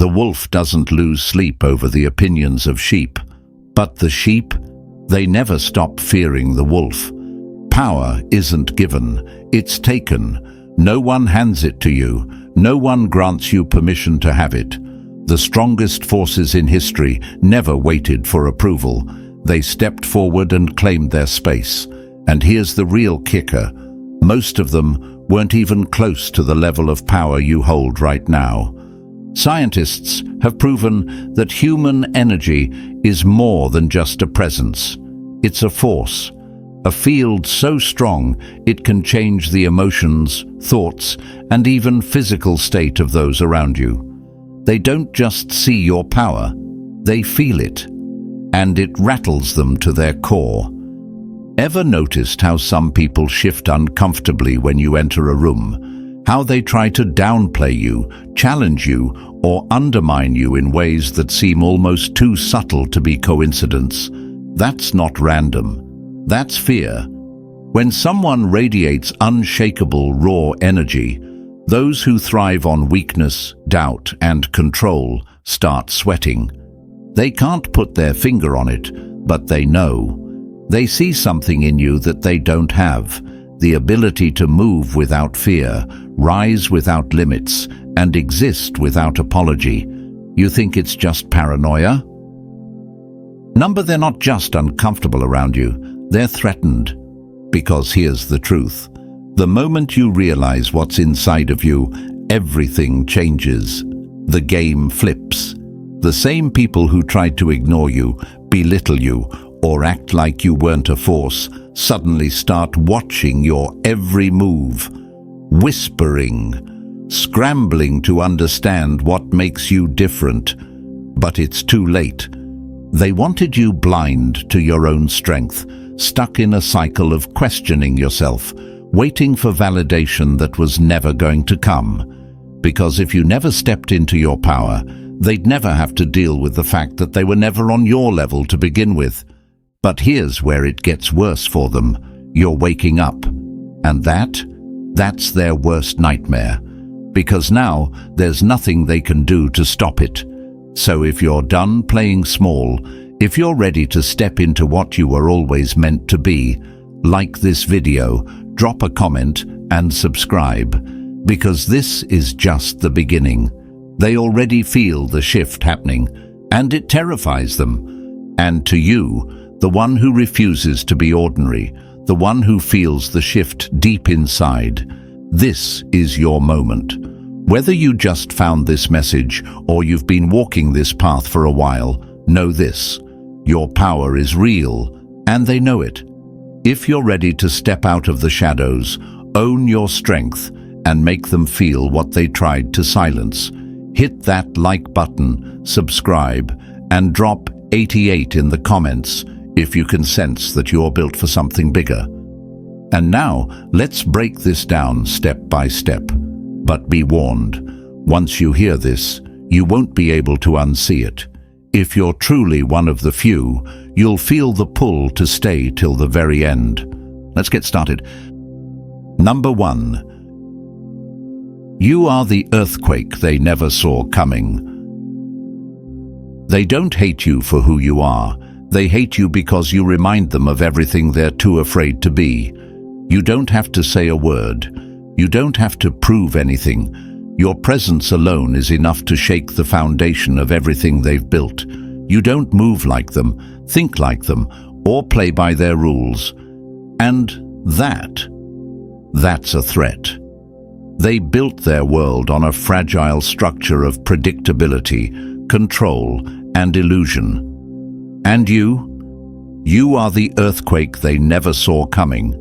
The wolf doesn't lose sleep over the opinions of sheep, but the sheep, they never stop fearing the wolf. Power isn't given, it's taken. No one hands it to you, no one grants you permission to have it. The strongest forces in history never waited for approval. They stepped forward and claimed their space. And here's the real kicker. Most of them weren't even close to the level of power you hold right now. Scientists have proven that human energy is more than just a presence. It's a force, a field so strong it can change the emotions, thoughts, and even physical state of those around you. They don't just see your power, they feel it, and it rattles them to their core. Ever noticed how some people shift uncomfortably when you enter a room? How they try to downplay you, challenge you, or undermine you in ways that seem almost too subtle to be coincidence? That's not random. That's fear. When someone radiates unshakable, raw energy, those who thrive on weakness, doubt, and control start sweating. They can't put their finger on it, but they know. They see something in you that they don't have, the ability to move without fear, rise without limits, and exist without apology. You think it's just paranoia? They're not just uncomfortable around you, they're threatened. Because here's the truth. The moment you realize what's inside of you, everything changes. The game flips. The same people who tried to ignore you, belittle you, or act like you weren't a force, suddenly start watching your every move, whispering, scrambling to understand what makes you different. But it's too late. They wanted you blind to your own strength, stuck in a cycle of questioning yourself, waiting for validation that was never going to come. Because if you never stepped into your power, they'd never have to deal with the fact that they were never on your level to begin with. But here's where it gets worse for them. You're waking up. And that's their worst nightmare. Because now there's nothing they can do to stop it. So if you're done playing small, if you're ready to step into what you were always meant to be, like this video, drop a comment and subscribe. Because this is just the beginning. They already feel the shift happening, and it terrifies them. And to you, the one who refuses to be ordinary, the one who feels the shift deep inside, this is your moment. Whether you just found this message or you've been walking this path for a while, know this: your power is real, and they know it. If you're ready to step out of the shadows, own your strength, and make them feel what they tried to silence, hit that like button, subscribe, and drop 88 in the comments if you can sense that you're built for something bigger. And now, let's break this down step by step. But be warned, once you hear this, you won't be able to unsee it. If you're truly one of the few, you'll feel the pull to stay till the very end. Let's get started. Number 1. You are the earthquake they never saw coming. They don't hate you for who you are. They hate you because you remind them of everything they're too afraid to be. You don't have to say a word. You don't have to prove anything. Your presence alone is enough to shake the foundation of everything they've built. You don't move like them, think like them, or play by their rules. And that's a threat. They built their world on a fragile structure of predictability, control, and illusion. And you are the earthquake they never saw coming.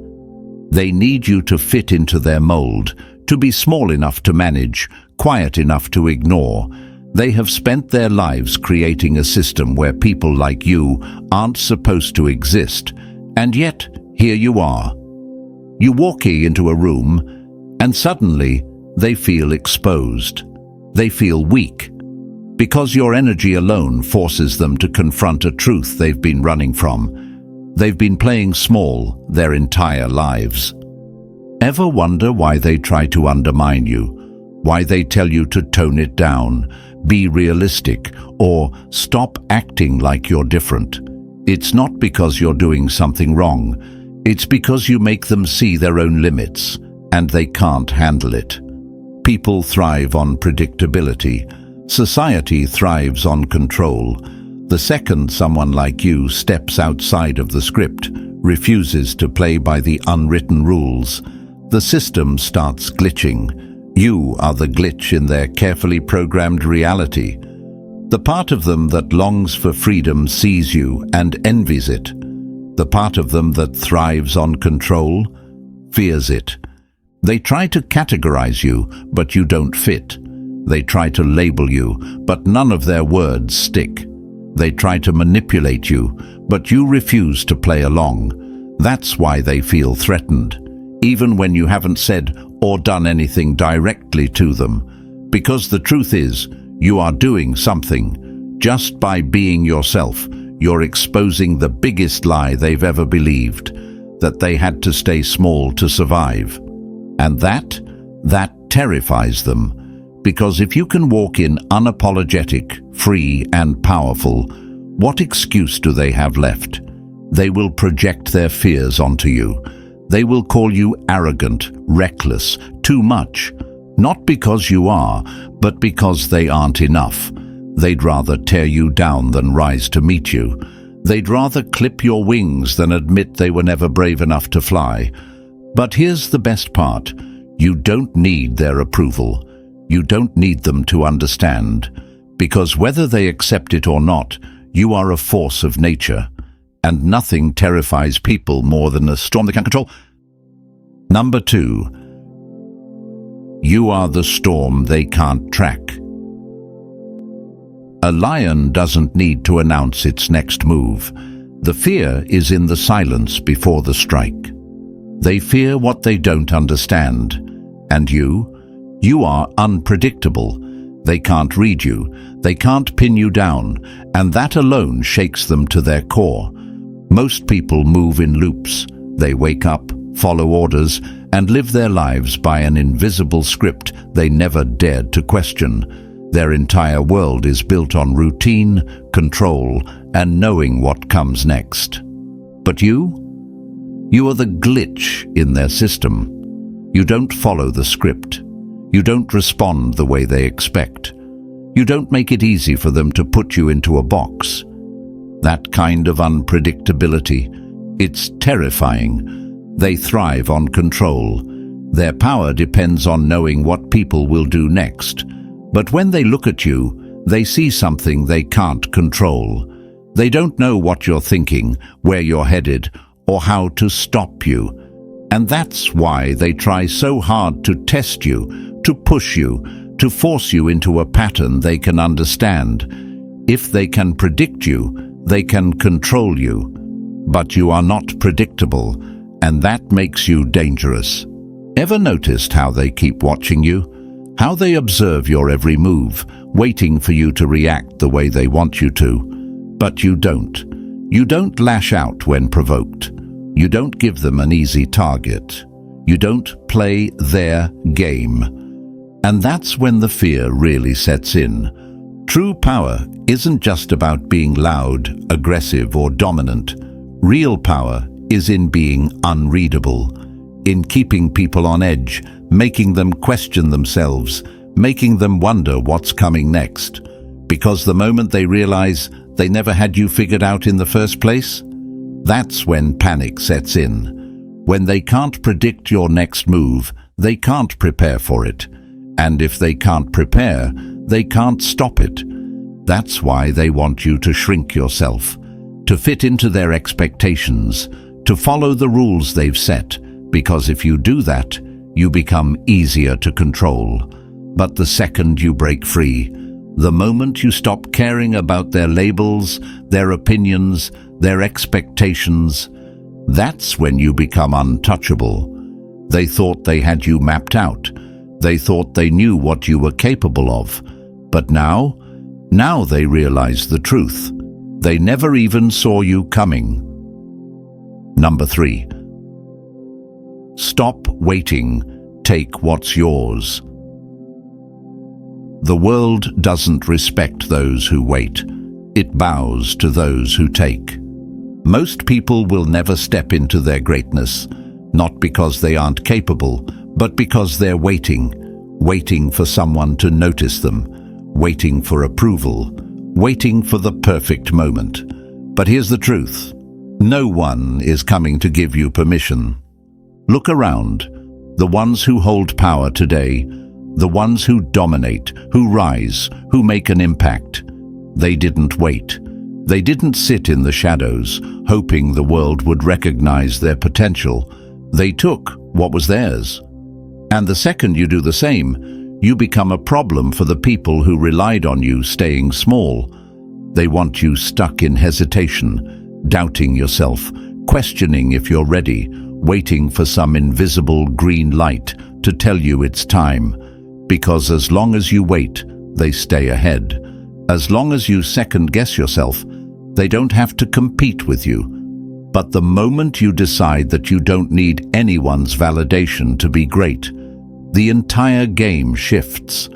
They need you to fit into their mold, to be small enough to manage, quiet enough to ignore. They have spent their lives creating a system where people like you aren't supposed to exist, and yet here you are. You walk into a room, and suddenly they feel exposed. They feel weak. Because your energy alone forces them to confront a truth they've been running from. They've been playing small their entire lives. Ever wonder why they try to undermine you? Why they tell you to tone it down? be realistic, or stop acting like you're different. It's not because you're doing something wrong. It's because you make them see their own limits, and they can't handle it. People thrive on predictability. Society thrives on control. The second someone like you steps outside of the script, refuses to play by the unwritten rules, the system starts glitching. You are the glitch in their carefully programmed reality. The part of them that longs for freedom sees you and envies it. The part of them that thrives on control fears it. They try to categorize you, but you don't fit. They try to label you, but none of their words stick. They try to manipulate you, but you refuse to play along. That's why they feel threatened, even when you haven't said or done anything directly to them. Because the truth is, you are doing something. Just by being yourself, you're exposing the biggest lie they've ever believed, that they had to stay small to survive. And that terrifies them. Because if you can walk in unapologetic, free and powerful, what excuse do they have left? They will project their fears onto you. They will call you arrogant, reckless, too much. Not because you are, but because they aren't enough. They'd rather tear you down than rise to meet you. They'd rather clip your wings than admit they were never brave enough to fly. But here's the best part. You don't need their approval. You don't need them to understand, because whether they accept it or not, you are a force of nature, and nothing terrifies people more than a storm they can't control. Number 2. You are the storm they can't track. A lion doesn't need to announce its next move. The fear is in the silence before the strike. They fear what they don't understand. And you are unpredictable. They can't read you. They can't pin you down. And that alone shakes them to their core. Most people move in loops. They wake up, follow orders, and live their lives by an invisible script they never dared to question. Their entire world is built on routine, control, and knowing what comes next. But you are the glitch in their system. You don't follow the script. You don't respond the way they expect. You don't make it easy for them to put you into a box. That kind of unpredictability, it's terrifying. They thrive on control. Their power depends on knowing what people will do next. But when they look at you, they see something they can't control. They don't know what you're thinking, where you're headed, or how to stop you. And that's why they try so hard to test you, to push you, to force you into a pattern they can understand. If they can predict you, they can control you. But you are not predictable, and that makes you dangerous. Ever noticed how they keep watching you? How they observe your every move, waiting for you to react the way they want you to. But you don't. You don't lash out when provoked. You don't give them an easy target. You don't play their game. And that's when the fear really sets in. True power isn't just about being loud, aggressive, or dominant. Real power is in being unreadable, in keeping people on edge, making them question themselves, making them wonder what's coming next. Because the moment they realize they never had you figured out in the first place, that's when panic sets in. When they can't predict your next move, they can't prepare for it. And if they can't prepare, they can't stop it. That's why they want you to shrink yourself, to fit into their expectations, to follow the rules they've set, because if you do that, you become easier to control. But the second you break free, the moment you stop caring about their labels, their opinions, their expectations, that's when you become untouchable. They thought they had you mapped out. They thought they knew what you were capable of. But now they realize the truth. They never even saw you coming. Number 3. Stop waiting. Take what's yours. The world doesn't respect those who wait. It bows to those who take. Most people will never step into their greatness, not because they aren't capable, but because they're waiting for someone to notice them, waiting for approval, waiting for the perfect moment. But here's the truth. No one is coming to give you permission. Look around. The ones who hold power today, the ones who dominate, who rise, who make an impact, they didn't wait. They didn't sit in the shadows, hoping the world would recognize their potential. They took what was theirs. And the second you do the same, you become a problem for the people who relied on you staying small. They want you stuck in hesitation, doubting yourself, questioning if you're ready, waiting for some invisible green light to tell you it's time. Because as long as you wait, they stay ahead. As long as you second-guess yourself, they don't have to compete with you. But the moment you decide that you don't need anyone's validation to be great, the entire game shifts.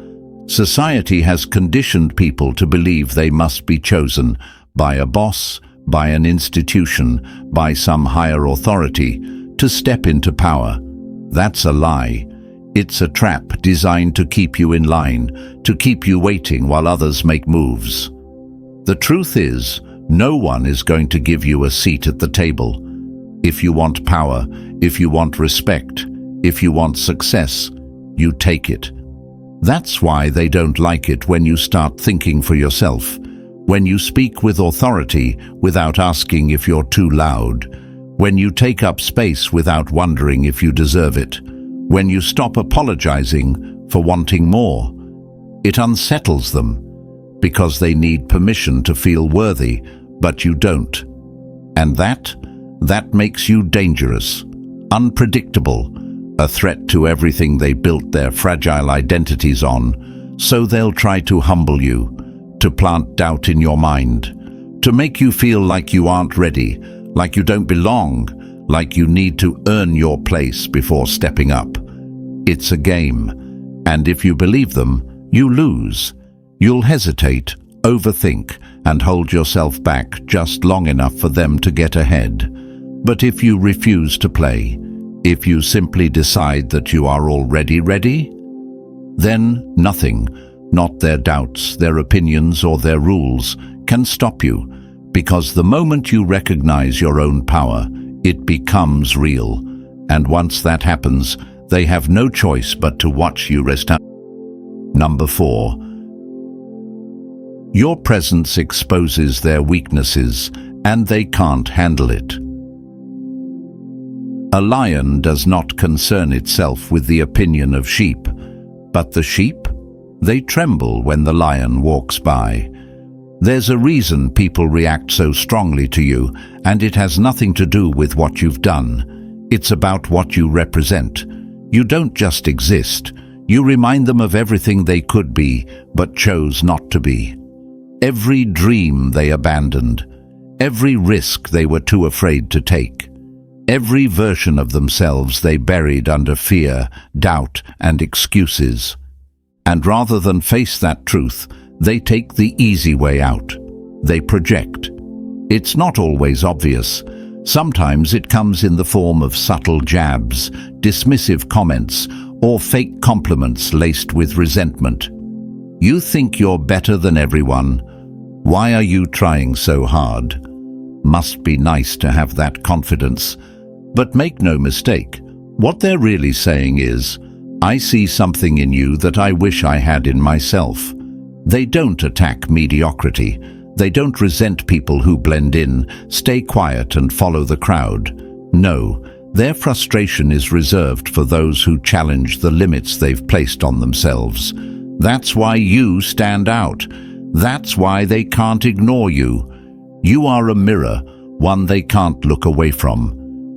Society has conditioned people to believe they must be chosen by a boss, by an institution, by some higher authority to step into power. That's a lie. It's a trap designed to keep you in line, to keep you waiting while others make moves. The truth is, no one is going to give you a seat at the table. If you want power, if you want respect, if you want success, you take it. That's why they don't like it when you start thinking for yourself, when you speak with authority without asking if you're too loud, when you take up space without wondering if you deserve it, when you stop apologizing for wanting more. It unsettles them because they need permission to feel worthy, but you don't. And that makes you dangerous, unpredictable, a threat to everything they built their fragile identities on. So they'll try to humble you, to plant doubt in your mind, to make you feel like you aren't ready, like you don't belong, like you need to earn your place before stepping up. It's a game, and if you believe them, you lose. You'll hesitate, overthink, and hold yourself back just long enough for them to get ahead. But if you refuse to play, if you simply decide that you are already ready, then nothing, not their doubts, their opinions, or their rules, can stop you, because the moment you recognize your own power, it becomes real. And once that happens, they have no choice but to watch you rest up. Number 4. Your presence exposes their weaknesses, and they can't handle it. A lion does not concern itself with the opinion of sheep, but the sheep, they tremble when the lion walks by. There's a reason people react so strongly to you, and it has nothing to do with what you've done. It's about what you represent. You don't just exist. You remind them of everything they could be, but chose not to be. Every dream they abandoned, every risk they were too afraid to take, every version of themselves they buried under fear, doubt, and excuses. And rather than face that truth, they take the easy way out. They project. It's not always obvious. Sometimes it comes in the form of subtle jabs, dismissive comments, or fake compliments laced with resentment. You think you're better than everyone. Why are you trying so hard? Must be nice to have that confidence. But make no mistake, what they're really saying is, I see something in you that I wish I had in myself. They don't attack mediocrity. They don't resent people who blend in, stay quiet and follow the crowd. No, their frustration is reserved for those who challenge the limits they've placed on themselves. That's why you stand out. That's why they can't ignore you. You are a mirror, one they can't look away from.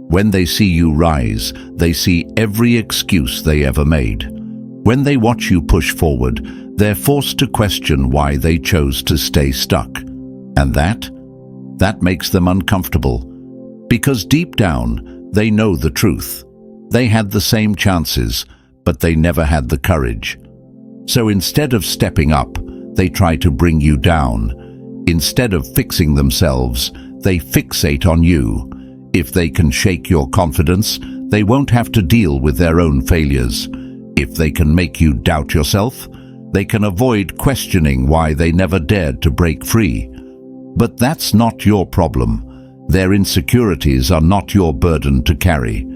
When they see you rise, they see every excuse they ever made. When they watch you push forward, they're forced to question why they chose to stay stuck. And that makes them uncomfortable. Because deep down, they know the truth. They had the same chances, but they never had the courage. So instead of stepping up, they try to bring you down. Instead of fixing themselves, they fixate on you. If they can shake your confidence, they won't have to deal with their own failures. If they can make you doubt yourself, they can avoid questioning why they never dared to break free. But that's not your problem. Their insecurities are not your burden to carry.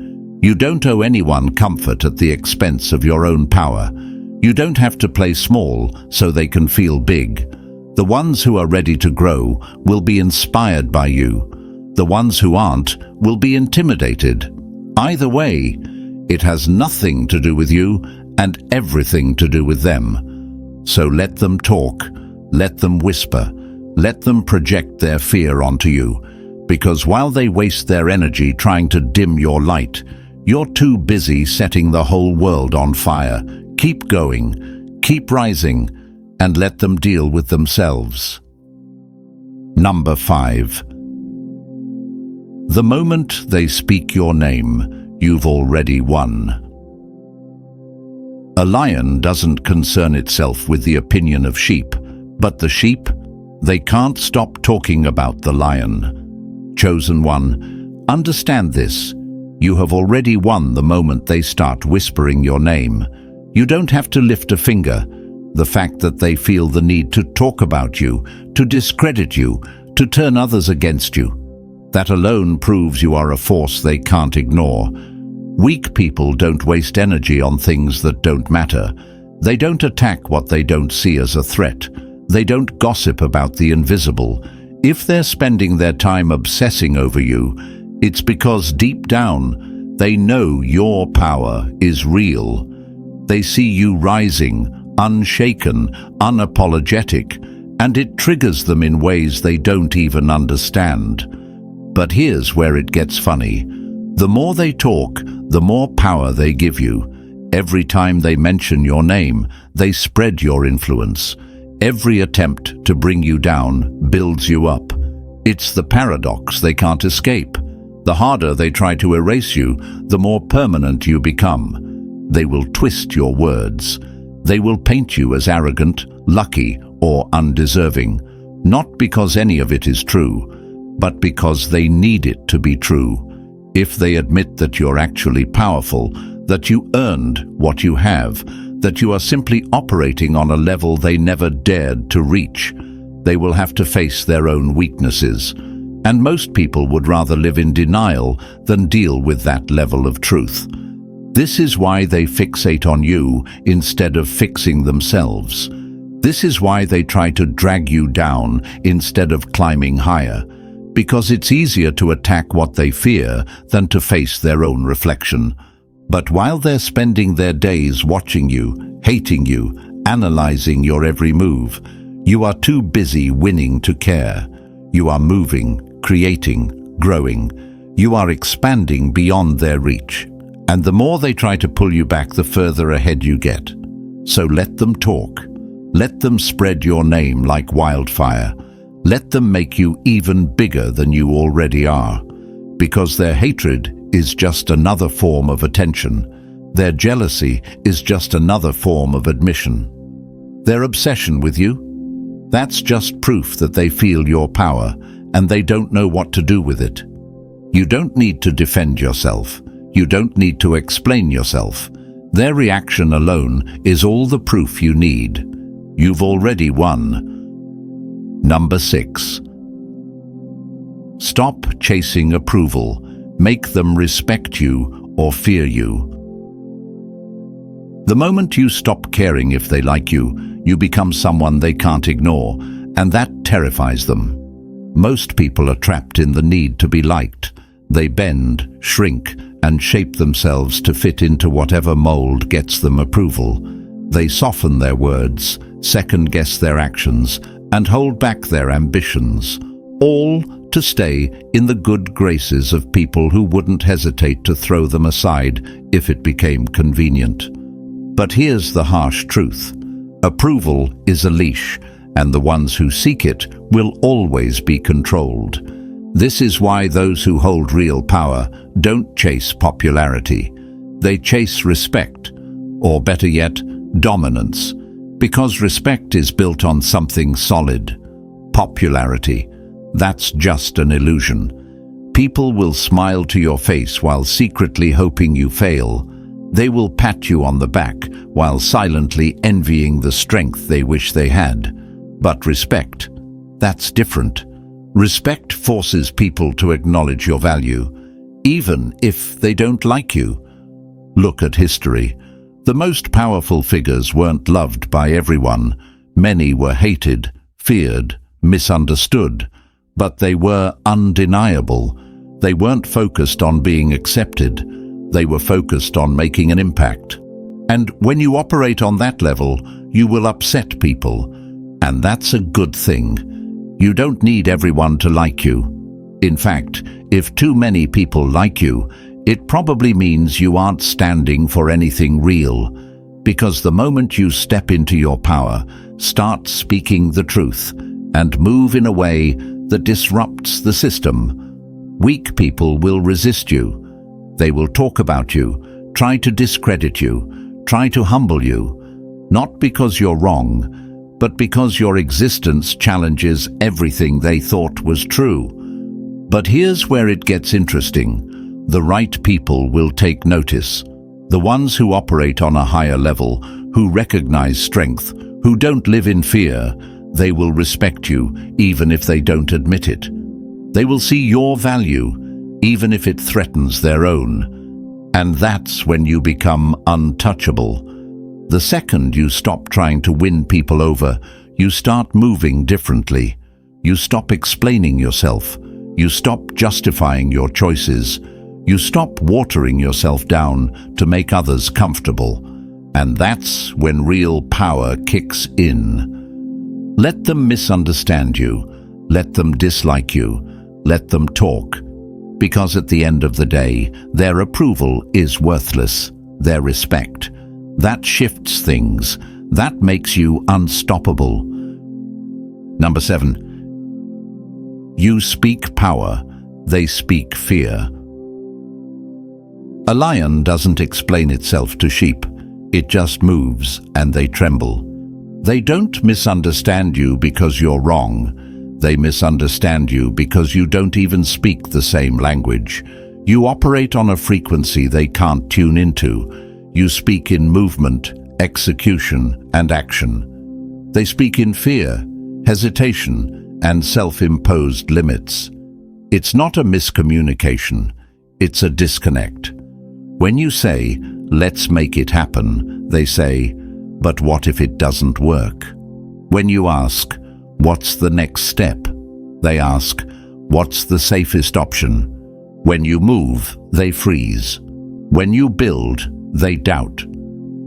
You don't owe anyone comfort at the expense of your own power. You don't have to play small so they can feel big. The ones who are ready to grow will be inspired by you. The ones who aren't will be intimidated. Either way, it has nothing to do with you and everything to do with them. So let them talk, let them whisper, let them project their fear onto you. Because while they waste their energy trying to dim your light, you're too busy setting the whole world on fire. Keep going, keep rising, and let them deal with themselves. Number 5. The moment they speak your name, you've already won. A lion doesn't concern itself with the opinion of sheep, but the sheep, they can't stop talking about the lion. Chosen one, understand this. You have already won the moment they start whispering your name. You don't have to lift a finger. The fact that they feel the need to talk about you, to discredit you, to turn others against you, that alone proves you are a force they can't ignore. Weak people don't waste energy on things that don't matter. They don't attack what they don't see as a threat. They don't gossip about the invisible. If they're spending their time obsessing over you, it's because deep down, they know your power is real. They see you rising, unshaken, unapologetic, and it triggers them in ways they don't even understand. But here's where it gets funny. The more they talk, the more power they give you. Every time they mention your name, they spread your influence. Every attempt to bring you down builds you up. It's the paradox they can't escape. The harder they try to erase you, the more permanent you become. They will twist your words. They will paint you as arrogant, lucky, or undeserving, not because any of it is true, but because they need it to be true. If they admit that you're actually powerful, that you earned what you have, that you are simply operating on a level they never dared to reach, they will have to face their own weaknesses. And most people would rather live in denial than deal with that level of truth. This is why they fixate on you instead of fixing themselves. This is why they try to drag you down instead of climbing higher. Because it's easier to attack what they fear than to face their own reflection. But while they're spending their days watching you, hating you, analyzing your every move, you are too busy winning to care. You are moving, creating, growing. You are expanding beyond their reach. And the more they try to pull you back, the further ahead you get. So let them talk. Let them spread your name like wildfire. Let them make you even bigger than you already are. Because their hatred is just another form of attention. Their jealousy is just another form of admission. Their obsession with you? That's just proof that they feel your power and they don't know what to do with it. You don't need to defend yourself. You don't need to explain yourself. Their reaction alone is all the proof you need. You've already won. Number 6. Stop chasing approval. Make them respect you or fear you. The moment you stop caring if they like you, you become someone they can't ignore, and that terrifies them. Most people are trapped in the need to be liked. They bend, shrink, and shape themselves to fit into whatever mold gets them approval. They soften their words, second-guess their actions, and hold back their ambitions, all to stay in the good graces of people who wouldn't hesitate to throw them aside if it became convenient. But here's the harsh truth. Approval is a leash, and the ones who seek it will always be controlled. This is why those who hold real power don't chase popularity. They chase respect, or better yet, dominance. Because respect is built on something solid. Popularity, that's just an illusion. People will smile to your face while secretly hoping you fail. They will pat you on the back while silently envying the strength they wish they had. But respect, that's different. Respect forces people to acknowledge your value, even if they don't like you. Look at history. The most powerful figures weren't loved by everyone. Many were hated, feared, misunderstood, but they were undeniable. They weren't focused on being accepted. They were focused on making an impact. And when you operate on that level, you will upset people. And that's a good thing. You don't need everyone to like you. In fact, if too many people like you, it probably means you aren't standing for anything real. Because the moment you step into your power, start speaking the truth, and move in a way that disrupts the system, weak people will resist you. They will talk about you, try to discredit you, try to humble you, not because you're wrong, but because your existence challenges everything they thought was true. But here's where it gets interesting. The right people will take notice. The ones who operate on a higher level, who recognize strength, who don't live in fear, they will respect you even if they don't admit it. They will see your value even if it threatens their own. And that's when you become untouchable. The second you stop trying to win people over, you start moving differently. You stop explaining yourself. You stop justifying your choices. You stop watering yourself down to make others comfortable. And that's when real power kicks in. Let them misunderstand you. Let them dislike you. Let them talk. Because at the end of the day, their approval is worthless. Their respect. That shifts things. That makes you unstoppable. Number 7. You speak power. They speak fear. A lion doesn't explain itself to sheep. It just moves and they tremble. They don't misunderstand you because you're wrong. They misunderstand you because you don't even speak the same language. You operate on a frequency they can't tune into. You speak in movement, execution, and action. They speak in fear, hesitation, and self-imposed limits. It's not a miscommunication. It's a disconnect. When you say, "Let's make it happen," they say, "But what if it doesn't work?" When you ask, "What's the next step?" they ask, "What's the safest option?" When you move, they freeze. When you build, they doubt.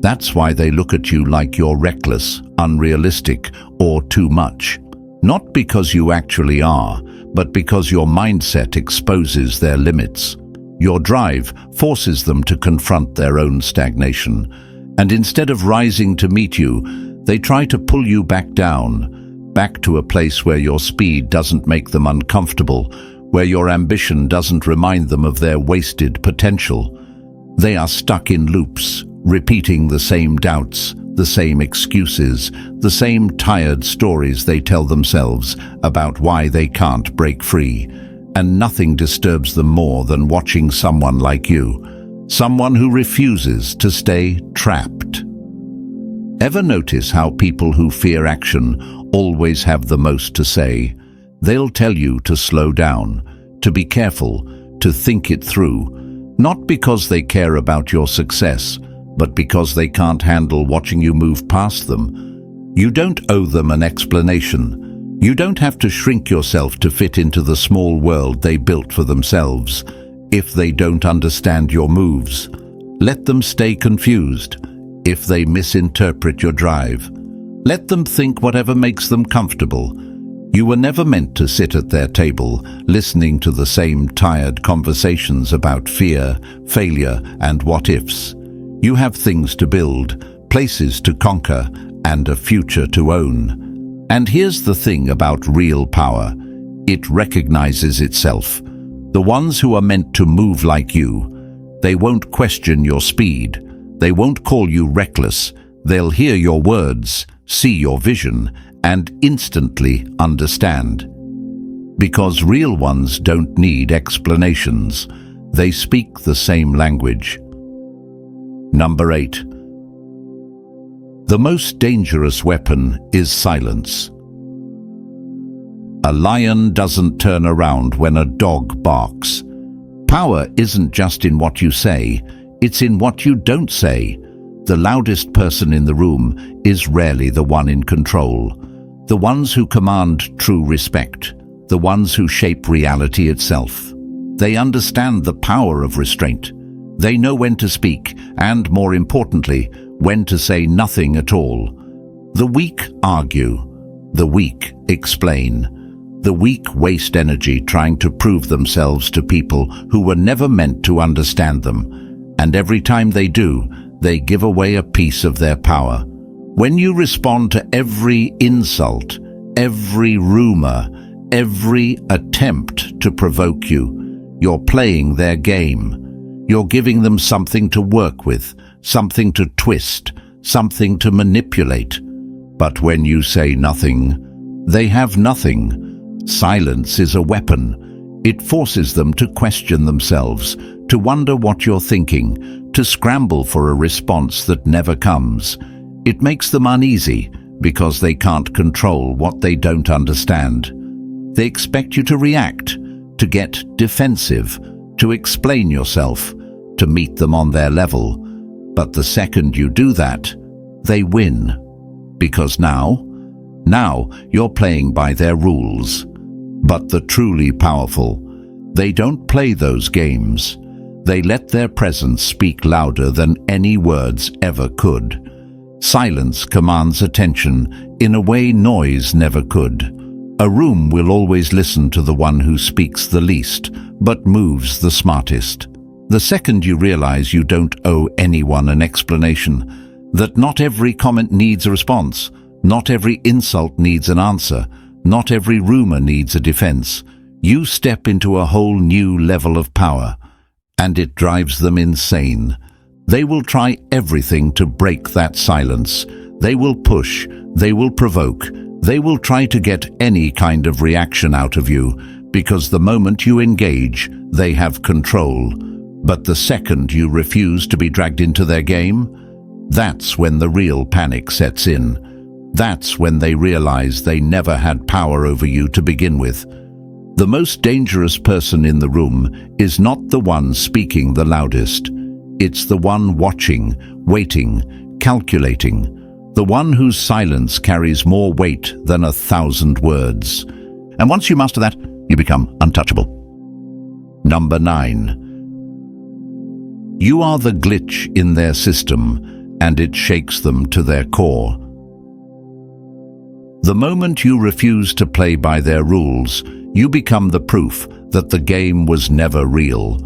That's why they look at you like you're reckless, unrealistic, or too much. Not because you actually are, but because your mindset exposes their limits. Your drive forces them to confront their own stagnation. And instead of rising to meet you, they try to pull you back down, back to a place where your speed doesn't make them uncomfortable, where your ambition doesn't remind them of their wasted potential. They are stuck in loops, repeating the same doubts, the same excuses, the same tired stories they tell themselves about why they can't break free. And nothing disturbs them more than watching someone like you, someone who refuses to stay trapped. Ever notice how people who fear action always have the most to say? They'll tell you to slow down, to be careful, to think it through, not because they care about your success, but because they can't handle watching you move past them. You don't owe them an explanation. You don't have to shrink yourself to fit into the small world they built for themselves. If they don't understand your moves, let them stay confused. If they misinterpret your drive, let them think whatever makes them comfortable. You were never meant to sit at their table, listening to the same tired conversations about fear, failure, and what-ifs. You have things to build, places to conquer, and a future to own. And here's the thing about real power. It recognizes itself. The ones who are meant to move like you, they won't question your speed. They won't call you reckless. They'll hear your words, see your vision, and instantly understand. Because real ones don't need explanations. They speak the same language. Number 8. The most dangerous weapon is silence. A lion doesn't turn around when a dog barks. Power isn't just in what you say, it's in what you don't say. The loudest person in the room is rarely the one in control. The ones who command true respect, the ones who shape reality itself. They understand the power of restraint. They know when to speak, and more importantly, when to say nothing at all. The weak argue. The weak explain. The weak waste energy trying to prove themselves to people who were never meant to understand them. And every time they do, they give away a piece of their power. When you respond to every insult, every rumor, every attempt to provoke you, you're playing their game. You're giving them something to work with, something to twist, something to manipulate. But when you say nothing, they have nothing. Silence is a weapon. It forces them to question themselves, to wonder what you're thinking, to scramble for a response that never comes. It makes them uneasy because they can't control what they don't understand. They expect you to react, to get defensive, to explain yourself, to meet them on their level. But the second you do that, they win. Because now you're playing by their rules. But the truly powerful, they don't play those games. They let their presence speak louder than any words ever could. Silence commands attention in a way noise never could. A room will always listen to the one who speaks the least, but moves the smartest. The second you realize you don't owe anyone an explanation, that not every comment needs a response, not every insult needs an answer, not every rumor needs a defense, you step into a whole new level of power, and it drives them insane. They will try everything to break that silence. They will push, they will provoke, they will try to get any kind of reaction out of you, because the moment you engage, they have control. But the second you refuse to be dragged into their game, that's when the real panic sets in. That's when they realize they never had power over you to begin with. The most dangerous person in the room is not the one speaking the loudest. It's the one watching, waiting, calculating, the one whose silence carries more weight than 1,000 words. And once you master that, you become untouchable. Number 9. You are the glitch in their system, and it shakes them to their core. The moment you refuse to play by their rules, you become the proof that the game was never real.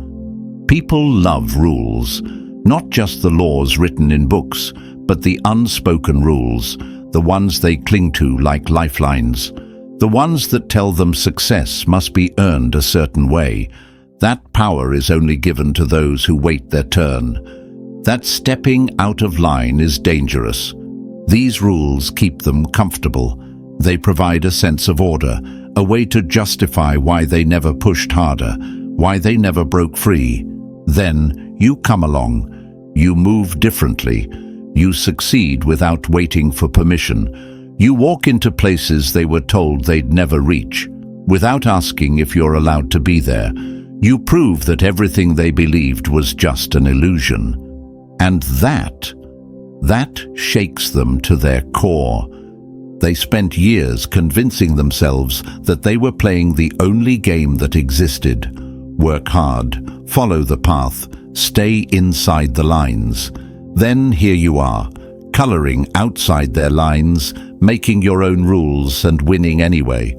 People love rules, not just the laws written in books, but the unspoken rules, the ones they cling to like lifelines, the ones that tell them success must be earned a certain way. That power is only given to those who wait their turn. That stepping out of line is dangerous. These rules keep them comfortable. They provide a sense of order, a way to justify why they never pushed harder, why they never broke free. Then you come along. You move differently. You succeed without waiting for permission. You walk into places they were told they'd never reach, without asking if you're allowed to be there. You prove that everything they believed was just an illusion. And that shakes them to their core. They spent years convincing themselves that they were playing the only game that existed. Work hard, follow the path, stay inside the lines. Then here you are, coloring outside their lines, making your own rules and winning anyway.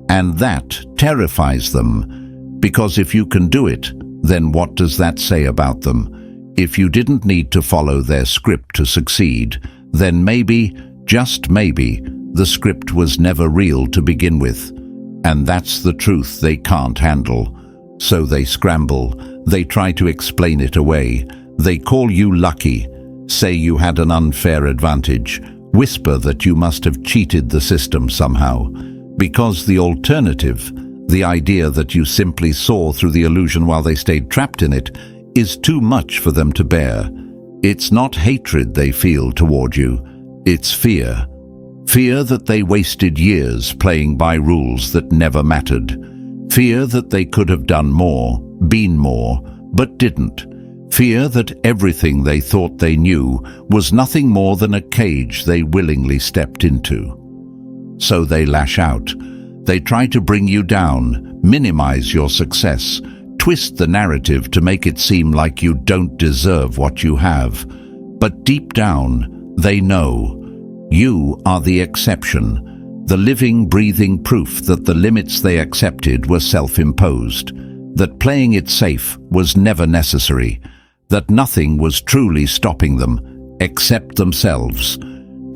And that terrifies them, because if you can do it, then what does that say about them? If you didn't need to follow their script to succeed, then maybe, just maybe, the script was never real to begin with. And that's the truth they can't handle. So they scramble, they try to explain it away, they call you lucky, Say you had an unfair advantage. Whisper that you must have cheated the system somehow. Because the alternative, the idea that you simply saw through the illusion while they stayed trapped in it, is too much for them to bear. It's not hatred they feel toward you, it's fear. Fear that they wasted years playing by rules that never mattered. Fear that they could have done more, been more, but didn't. Fear that everything they thought they knew was nothing more than a cage they willingly stepped into. So they lash out. They try to bring you down, minimize your success, twist the narrative to make it seem like you don't deserve what you have. But deep down, they know you are the exception, the living, breathing proof that the limits they accepted were self-imposed, that playing it safe was never necessary, that nothing was truly stopping them except themselves.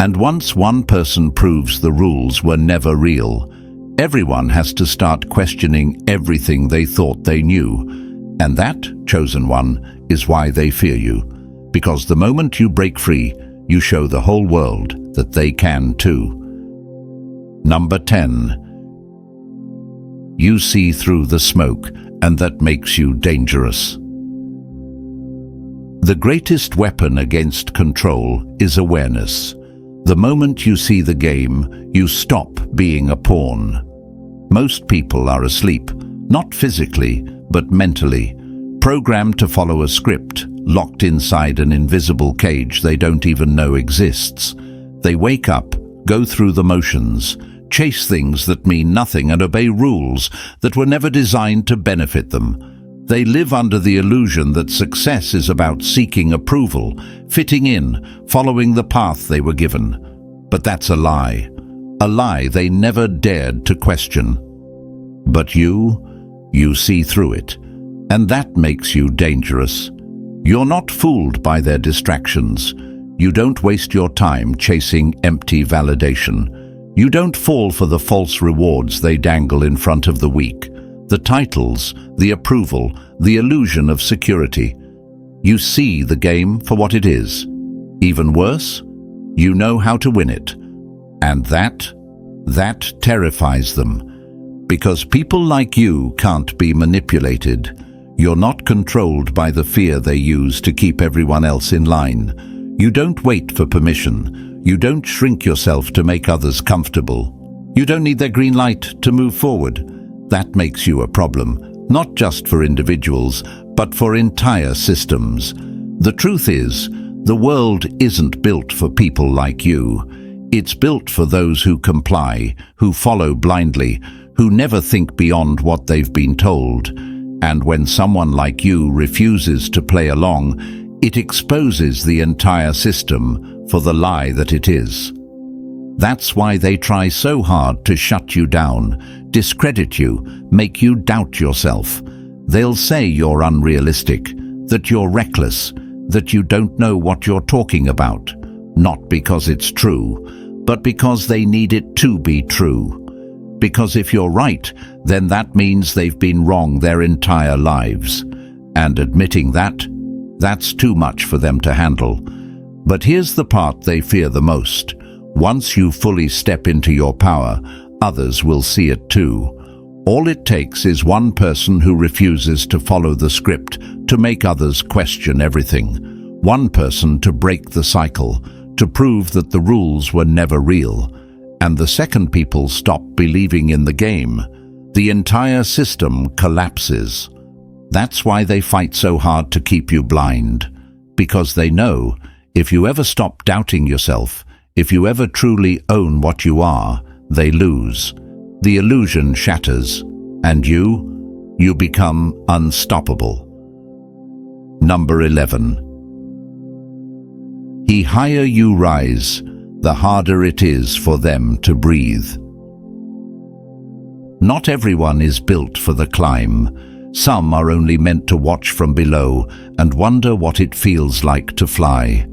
And once one person proves the rules were never real, everyone has to start questioning everything they thought they knew. And that, chosen one, is why they fear you. Because the moment you break free, you show the whole world that they can too. Number 10. You see through the smoke, and that makes you dangerous. The greatest weapon against control is awareness. The moment you see the game, you stop being a pawn. Most people are asleep, not physically, but mentally, programmed to follow a script, locked inside an invisible cage they don't even know exists. They wake up, go through the motions, chase things that mean nothing and obey rules that were never designed to benefit them. They live under the illusion that success is about seeking approval, fitting in, following the path they were given. But that's a lie they never dared to question. But you see through it, and that makes you dangerous. You're not fooled by their distractions. You don't waste your time chasing empty validation. You don't fall for the false rewards they dangle in front of the weak, the titles, the approval, the illusion of security. You see the game for what it is. Even worse, you know how to win it. And that terrifies them. Because people like you can't be manipulated. You're not controlled by the fear they use to keep everyone else in line. You don't wait for permission. You don't shrink yourself to make others comfortable. You don't need their green light to move forward. That makes you a problem, not just for individuals, but for entire systems. The truth is, the world isn't built for people like you. It's built for those who comply, who follow blindly, who never think beyond what they've been told. And when someone like you refuses to play along, it exposes the entire system for the lie that it is. That's why they try so hard to shut you down, discredit you, make you doubt yourself. They'll say you're unrealistic, that you're reckless, that you don't know what you're talking about. Not because it's true, but because they need it to be true. Because if you're right, then that means they've been wrong their entire lives. And admitting that's too much for them to handle. But here's the part they fear the most. Once you fully step into your power, others will see it too. All it takes is one person who refuses to follow the script to make others question everything. One person to break the cycle, to prove that the rules were never real. And the second people stop believing in the game, the entire system collapses. That's why they fight so hard to keep you blind. Because they know, if you ever stop doubting yourself, if you ever truly own what you are, they lose. The illusion shatters, and you become unstoppable. Number 11. The higher you rise, the harder it is for them to breathe. Not everyone is built for the climb. Some are only meant to watch from below and wonder what it feels like to fly.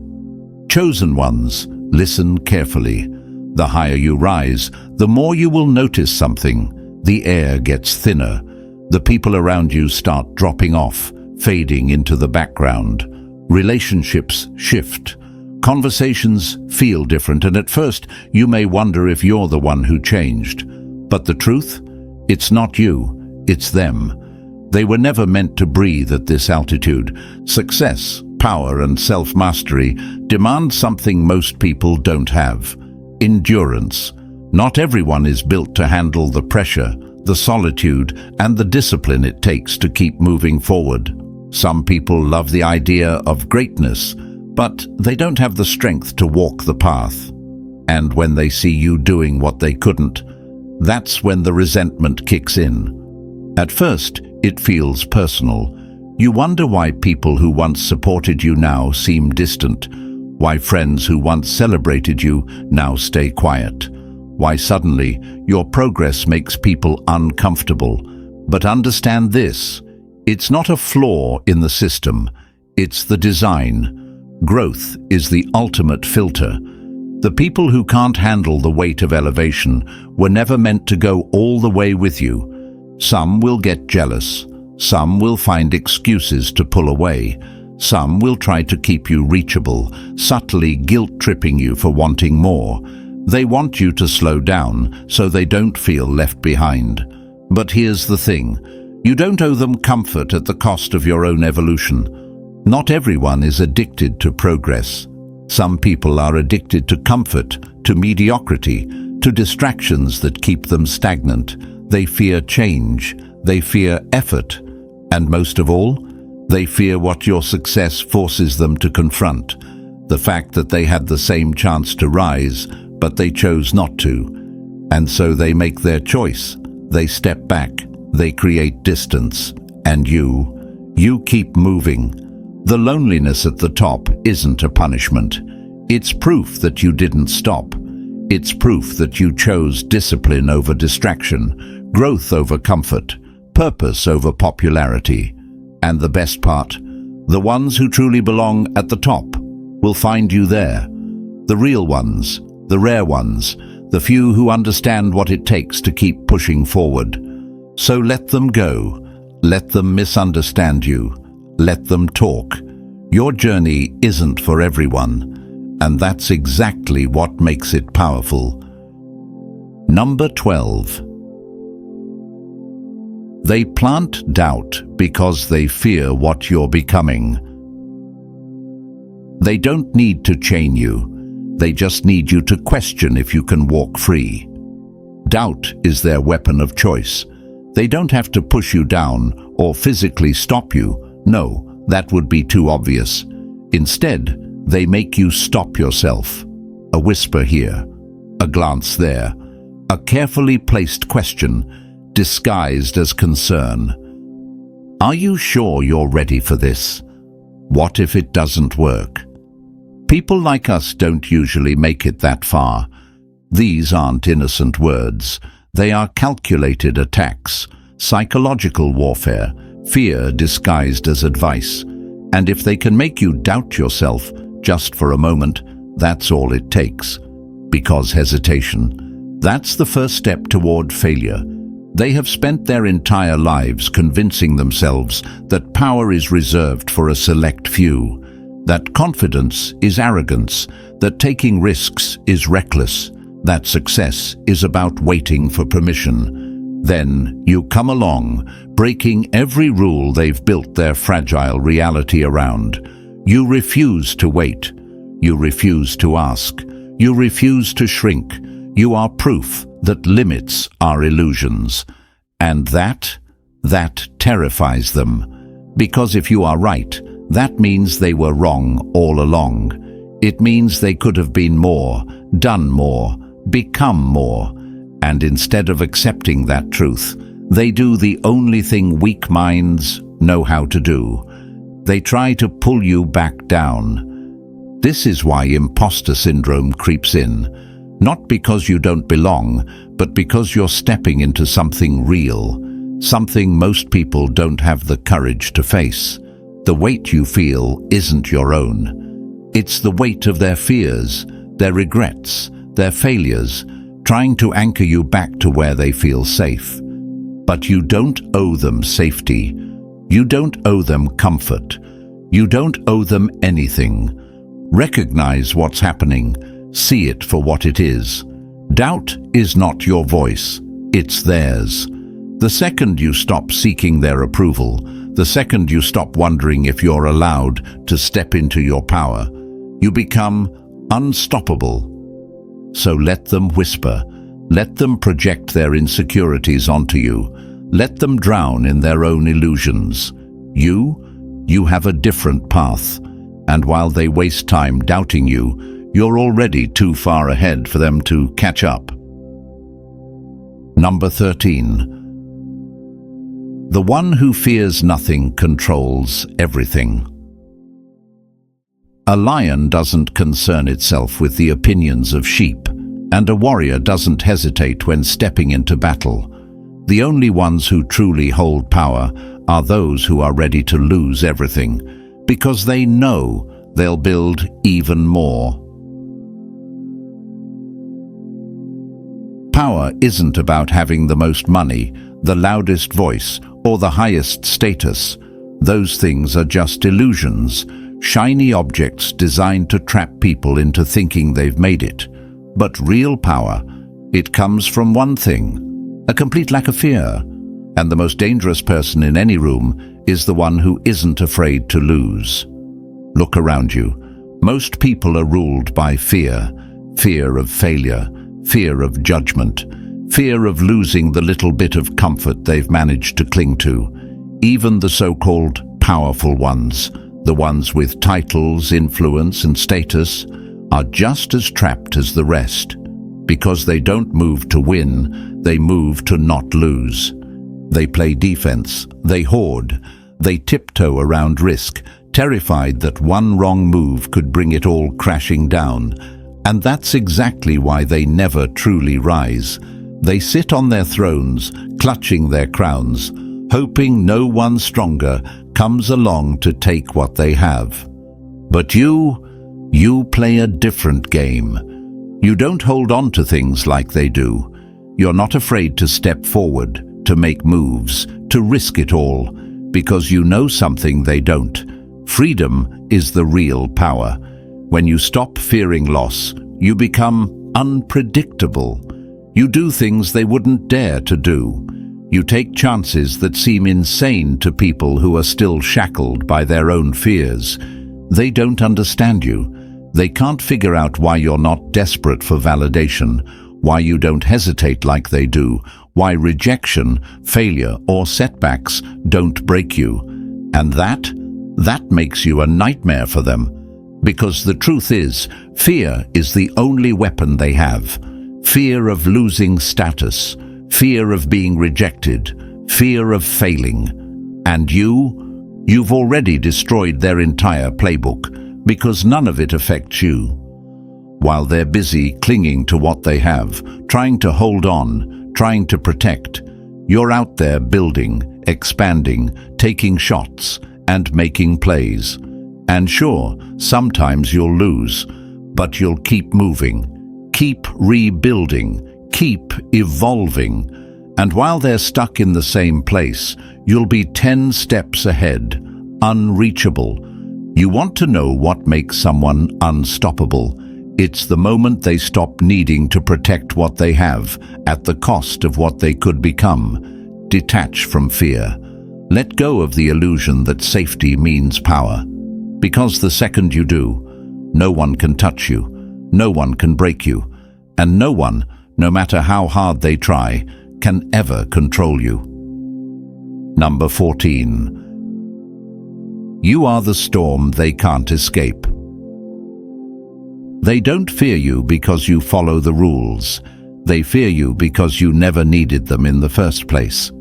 Chosen ones, listen carefully. The higher you rise, the more you will notice something. The air gets thinner. The people around you start dropping off, fading into the background. Relationships shift. Conversations feel different, and at first you may wonder if you're the one who changed. But the truth? It's not you, it's them. They were never meant to breathe at this altitude. Success, power, and self-mastery demand something most people don't have: endurance. Not everyone is built to handle the pressure, the solitude, and the discipline it takes to keep moving forward. Some people love the idea of greatness, but they don't have the strength to walk the path. And when they see you doing what they couldn't, that's when the resentment kicks in. At first, it feels personal. You wonder why people who once supported you now seem distant, why friends who once celebrated you now stay quiet, why suddenly your progress makes people uncomfortable. But understand this: it's not a flaw in the system, it's the design. Growth is the ultimate filter. The people who can't handle the weight of elevation were never meant to go all the way with you. Some will get jealous, some will find excuses to pull away, some will try to keep you reachable, subtly guilt-tripping you for wanting more. They want you to slow down so they don't feel left behind. But here's the thing: you don't owe them comfort at the cost of your own evolution. Not everyone is addicted to progress. Some people are addicted to comfort, to mediocrity, to distractions that keep them stagnant. They fear change, they fear effort, and most of all, they fear what your success forces them to confront: the fact that they had the same chance to rise, but they chose not to. And so they make their choice. They step back, they create distance, and you keep moving. The loneliness at the top isn't a punishment. It's proof that you didn't stop. It's proof that you chose discipline over distraction, growth over comfort, purpose over popularity. And the best part, the ones who truly belong at the top will find you there. The real ones, the rare ones, the few who understand what it takes to keep pushing forward. So let them go. Let them misunderstand you. Let them talk. Your journey isn't for everyone, and that's exactly what makes it powerful. Number 12. They plant doubt because they fear what you're becoming. They don't need to chain you. They just need you to question if you can walk free. Doubt is their weapon of choice. They don't have to push you down or physically stop you. No, that would be too obvious. Instead, they make you stop yourself. A whisper here, a glance there, a carefully placed question disguised as concern. Are you sure you're ready for this? What if it doesn't work? People like us don't usually make it that far. These aren't innocent words. They are calculated attacks, psychological warfare, fear disguised as advice. And if they can make you doubt yourself just for a moment, that's all it takes. Because hesitation, that's the first step toward failure. They have spent their entire lives convincing themselves that power is reserved for a select few, that confidence is arrogance, that taking risks is reckless, that success is about waiting for permission. Then you come along, breaking every rule they've built their fragile reality around. You refuse to wait. You refuse to ask. You refuse to shrink. You are proof that limits are illusions. And that terrifies them. Because if you are right, that means they were wrong all along. It means they could have been more, done more, become more. And instead of accepting that truth, they do the only thing weak minds know how to do. They try to pull you back down. This is why imposter syndrome creeps in. Not because you don't belong, but because you're stepping into something real, something most people don't have the courage to face. The weight you feel isn't your own. It's the weight of their fears, their regrets, their failures, trying to anchor you back to where they feel safe. But you don't owe them safety. You don't owe them comfort. You don't owe them anything. Recognize what's happening. See it for what it is. Doubt is not your voice, it's theirs. The second you stop seeking their approval, the second you stop wondering if you're allowed to step into your power, you become unstoppable. So let them whisper. Let them project their insecurities onto you. Let them drown in their own illusions. You have a different path. And while they waste time doubting you, you're already too far ahead for them to catch up. Number 13. The one who fears nothing controls everything. A lion doesn't concern itself with the opinions of sheep, and a warrior doesn't hesitate when stepping into battle. The only ones who truly hold power are those who are ready to lose everything, because they know they'll build even more. Power isn't about having the most money, the loudest voice, or the highest status. Those things are just illusions, shiny objects designed to trap people into thinking they've made it. But real power, it comes from one thing: a complete lack of fear. And the most dangerous person in any room is the one who isn't afraid to lose. Look around you. Most people are ruled by fear. Fear of failure, fear of judgment, fear of losing the little bit of comfort they've managed to cling to. Even the so-called powerful ones, the ones with titles, influence, and status, are just as trapped as the rest. Because they don't move to win, they move to not lose. They play defense, they hoard, they tiptoe around risk, terrified that one wrong move could bring it all crashing down. And that's exactly why they never truly rise. They sit on their thrones, clutching their crowns, hoping no one stronger comes along to take what they have. But you play a different game. You don't hold on to things like they do. You're not afraid to step forward, to make moves, to risk it all, because you know something they don't. Freedom is the real power. When you stop fearing loss, you become unpredictable. You do things they wouldn't dare to do. You take chances that seem insane to people who are still shackled by their own fears. They don't understand you. They can't figure out why you're not desperate for validation, why you don't hesitate like they do, why rejection, failure, or setbacks don't break you. And that makes you a nightmare for them. Because the truth is, fear is the only weapon they have. Fear of losing status, fear of being rejected, fear of failing. And you've already destroyed their entire playbook, because none of it affects you. While they're busy clinging to what they have, trying to hold on, trying to protect, you're out there building, expanding, taking shots, and making plays. And sure, sometimes you'll lose, but you'll keep moving, keep rebuilding, keep evolving. And while they're stuck in the same place, you'll be 10 steps ahead, unreachable. You want to know what makes someone unstoppable? It's the moment they stop needing to protect what they have at the cost of what they could become. Detach from fear. Let go of the illusion that safety means power. Because the second you do, no one can touch you, no one can break you, and no one, no matter how hard they try, can ever control you. Number 14. You are the storm they can't escape. They don't fear you because you follow the rules. They fear you because you never needed them in the first place.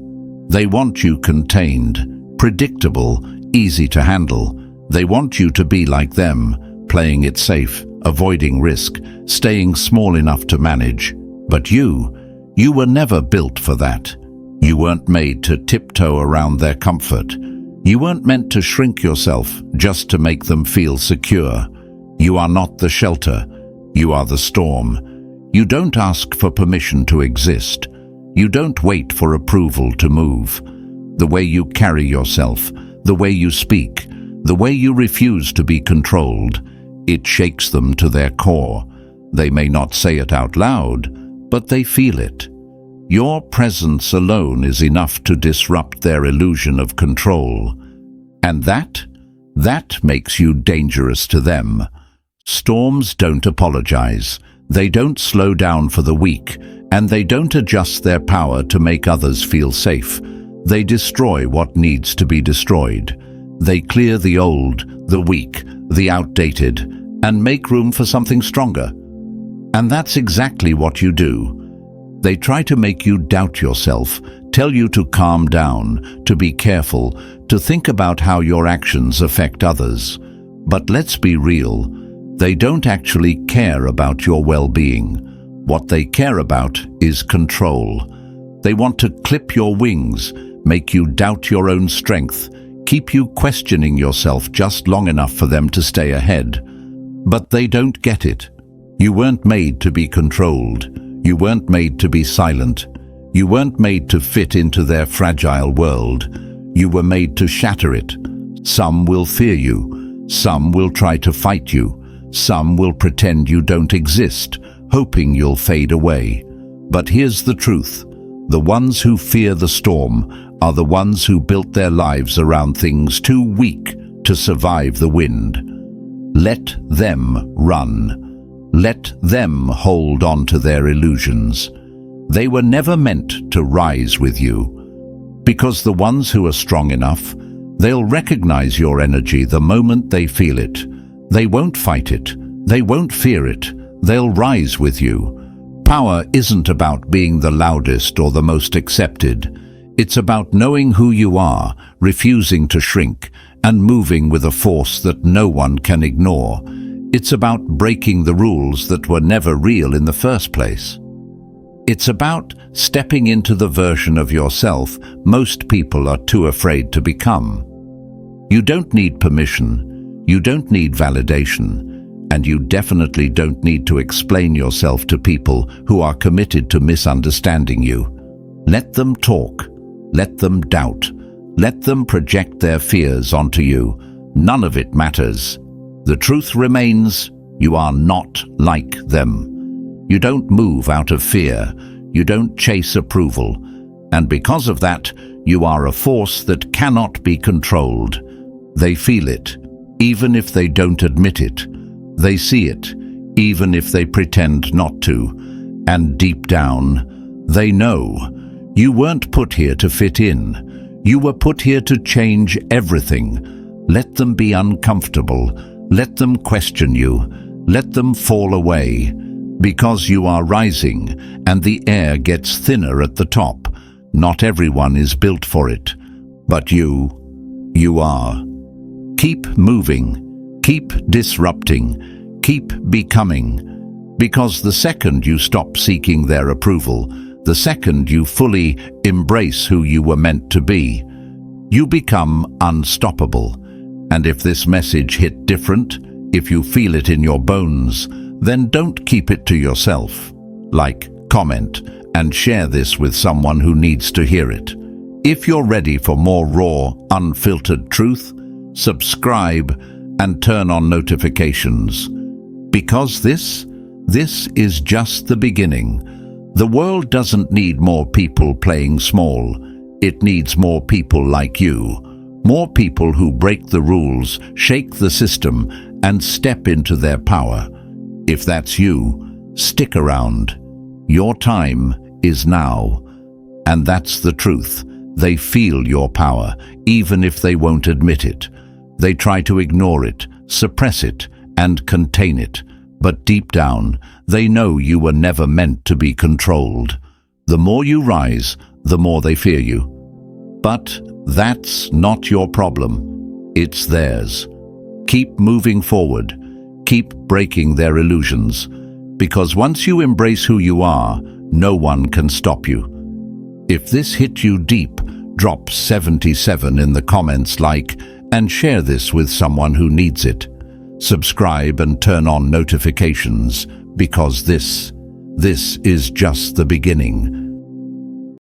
They want you contained, predictable, easy to handle. They want you to be like them, playing it safe, avoiding risk, staying small enough to manage. But you were never built for that. You weren't made to tiptoe around their comfort. You weren't meant to shrink yourself just to make them feel secure. You are not the shelter. You are the storm. You don't ask for permission to exist. You don't wait for approval to move. The way you carry yourself, the way you speak, the way you refuse to be controlled, It shakes them to their core. They may not say it out loud, but they feel it. Your presence alone is enough to disrupt their illusion of control. And that makes you dangerous to them. Storms don't apologize. They don't slow down for the weak, and they don't adjust their power to make others feel safe. They destroy what needs to be destroyed. They clear the old, the weak, the outdated, and make room for something stronger. And that's exactly what you do. They try to make you doubt yourself, tell you to calm down, to be careful, to think about how your actions affect others. But let's be real, they don't actually care about your well-being. What they care about is control. They want to clip your wings, make you doubt your own strength, keep you questioning yourself just long enough for them to stay ahead. But they don't get it. You weren't made to be controlled. You weren't made to be silent. You weren't made to fit into their fragile world. You were made to shatter it. Some will fear you. Some will try to fight you. Some will pretend you don't exist, hoping you'll fade away. But here's the truth. The ones who fear the storm are the ones who built their lives around things too weak to survive the wind. Let them run. Let them hold on to their illusions. They were never meant to rise with you. Because the ones who are strong enough, they'll recognize your energy the moment they feel it. They won't fight it. They won't fear it. They'll rise with you. Power isn't about being the loudest or the most accepted. It's about knowing who you are, refusing to shrink, and moving with a force that no one can ignore. It's about breaking the rules that were never real in the first place. It's about stepping into the version of yourself most people are too afraid to become. You don't need permission, you don't need validation, and you definitely don't need to explain yourself to people who are committed to misunderstanding you. Let them talk, let them doubt, let them project their fears onto you. None of it matters. The truth remains, you are not like them. You don't move out of fear. You don't chase approval. And because of that, you are a force that cannot be controlled. They feel it, even if they don't admit it. They see it, even if they pretend not to. And deep down, they know. You weren't put here to fit in. You were put here to change everything. Let them be uncomfortable. Let them question you. Let them fall away. Because you are rising, and the air gets thinner at the top. Not everyone is built for it. But you are. Keep moving. Keep disrupting. Keep becoming. Because the second you stop seeking their approval, the second you fully embrace who you were meant to be, you become unstoppable. And if this message hit different, if you feel it in your bones, then don't keep it to yourself. Like, comment, and share this with someone who needs to hear it. If you're ready for more raw, unfiltered truth, subscribe and turn on notifications. Because this is just the beginning. The world doesn't need more people playing small. It needs more people like you. More people who break the rules, shake the system, and step into their power. If that's you, stick around. Your time is now. And that's the truth. They feel your power, even if they won't admit it. They try to ignore it, suppress it, and contain it. But deep down, they know you were never meant to be controlled. The more you rise, the more they fear you. But that's not your problem. It's theirs. Keep moving forward. Keep breaking their illusions. Because once you embrace who you are, no one can stop you. If this hit you deep, drop 77 in the comments, like, and share this with someone who needs it. Subscribe and turn on notifications, because this is just the beginning.